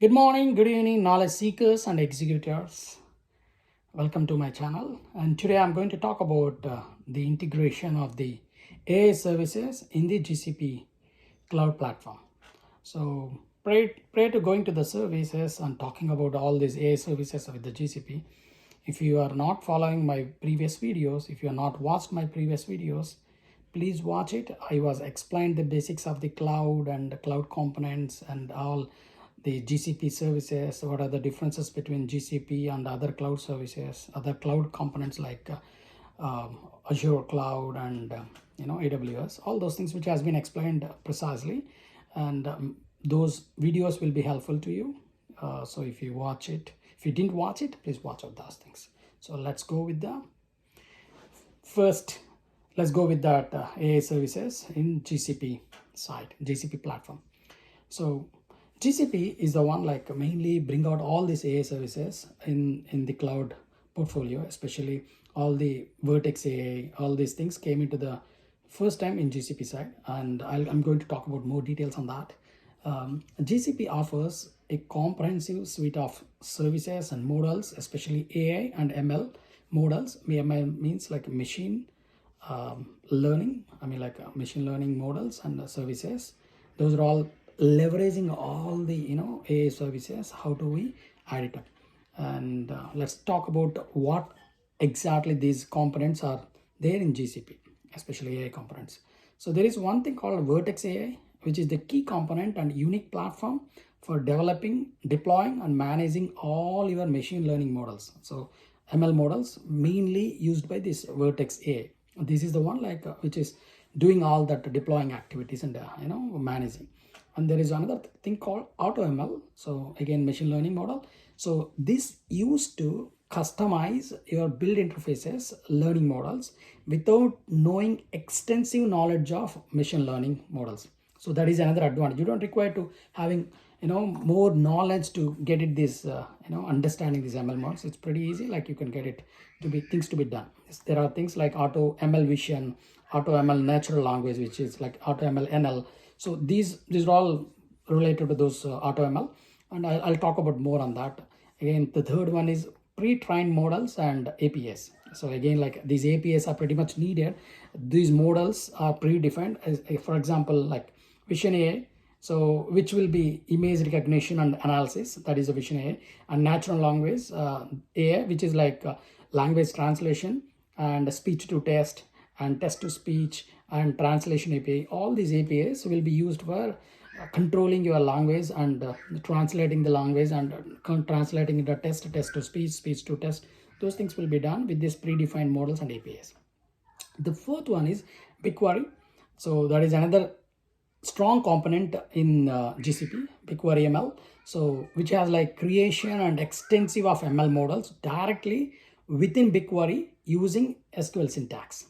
Good morning, good evening, knowledge seekers and executors. Welcome to my channel. And today I'm going to talk about the integration of the AI services in the GCP cloud platform. So prior to going to the services and talking about all these AI services with the GCP, if you are not following my previous videos, if you have not watched my previous videos, please watch it. I was explained the basics of the cloud and the cloud components and all the GCP services. What are the differences between GCP and other cloud services, other cloud components like Azure cloud and AWS, all those things which has been explained precisely, and those videos will be helpful to you. So if you watch it, if you didn't watch it, please watch out those things. So let's go with the first. Let's go with that AI services in GCP side, GCP platform. So GCP is the one like mainly bring out all these AI services in the cloud portfolio, especially all the Vertex AI, all these things came into the first time in GCP side, and I'm going to talk about more details on that. GCP offers a comprehensive suite of services and models, especially AI and ML models. ML means like machine learning. I mean like machine learning models and services. Those are all leveraging all the AI services. How do we add it up? And let's talk about what exactly these components are there in GCP, especially AI components. So there is one thing called Vertex AI, which is the key component and unique platform for developing, deploying, and managing all your machine learning models. So ML models mainly used by this Vertex AI. This is the one like which is doing all that deploying activities and managing. And there is another thing called AutoML. So again, machine learning model. So this used to customize your build interfaces learning models without knowing extensive knowledge of machine learning models. So that is another advantage. You don't require to having more knowledge to get it this understanding these ML models. It's pretty easy. Like you can get it to be things to be done. There are things like Auto ML Vision, Auto ML Natural Language, which is like Auto ML NL. So these are all related to those Auto ML, and I'll talk about more on that. Again, the third one is pre-trained models and APIs. So again, like these APIs are pretty much needed. These models are predefined. As, for example, like Vision AI, so which will be image recognition and analysis, that is a Vision AI, and natural language AI, which is like language translation and speech to text and text to speech and translation API. All these APIs will be used for controlling your language and translating the language and translating the text to speech, speech to text. Those things will be done with these predefined models and APIs. The fourth one is BigQuery. So that is another strong component in GCP, BigQuery ML. So which has like creation and extensive of ML models directly within BigQuery using SQL syntax.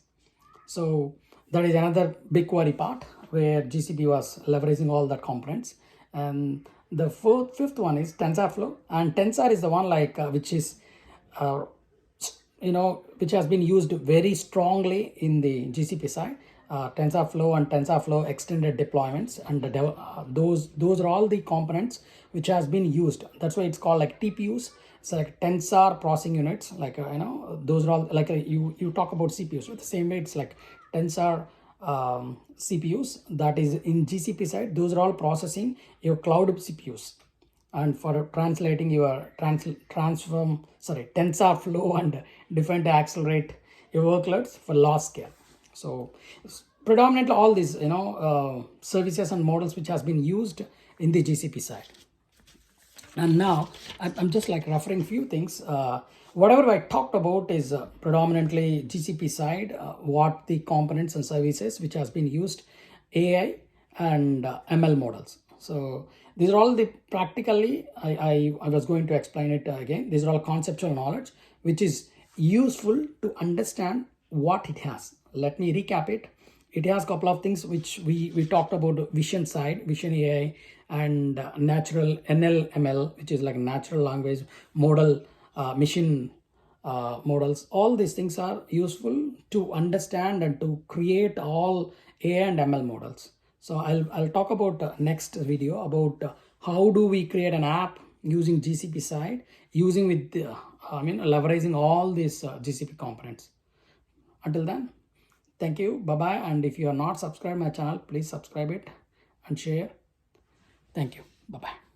So that is another BigQuery part where GCP was leveraging all that components. And the fifth one is TensorFlow, and Tensor is the one like which is uh, which has been used very strongly in the GCP side. TensorFlow and TensorFlow extended deployments, and those are all the components which has been used. That's why it's called like TPUs. It's like tensor processing units. Like those are all like you talk about CPUs. With the same way, it's like tensor CPUs. That is in GCP side. Those are all processing your cloud CPUs, and for translating your TensorFlow and different accelerate your workloads for large scale. So predominantly all these services and models which has been used in the GCP side. And now I'm just like referring few things. Whatever I talked about is predominantly GCP side, what the components and services which has been used, AI and ML models. So these are all the practically, I was going to explain it again. These are all conceptual knowledge, which is useful to understand what it has. Let me recap it. It has a couple of things which we talked about: vision side, Vision AI, and natural NLML, which is like natural language model, machine models. All these things are useful to understand and to create all AI and ML models. So I'll talk about next video about how do we create an app using GCP side, using with leveraging all these GCP components. Until then, thank you, bye bye. And if you are not subscribed my channel, please subscribe it and share. Thank you, bye bye.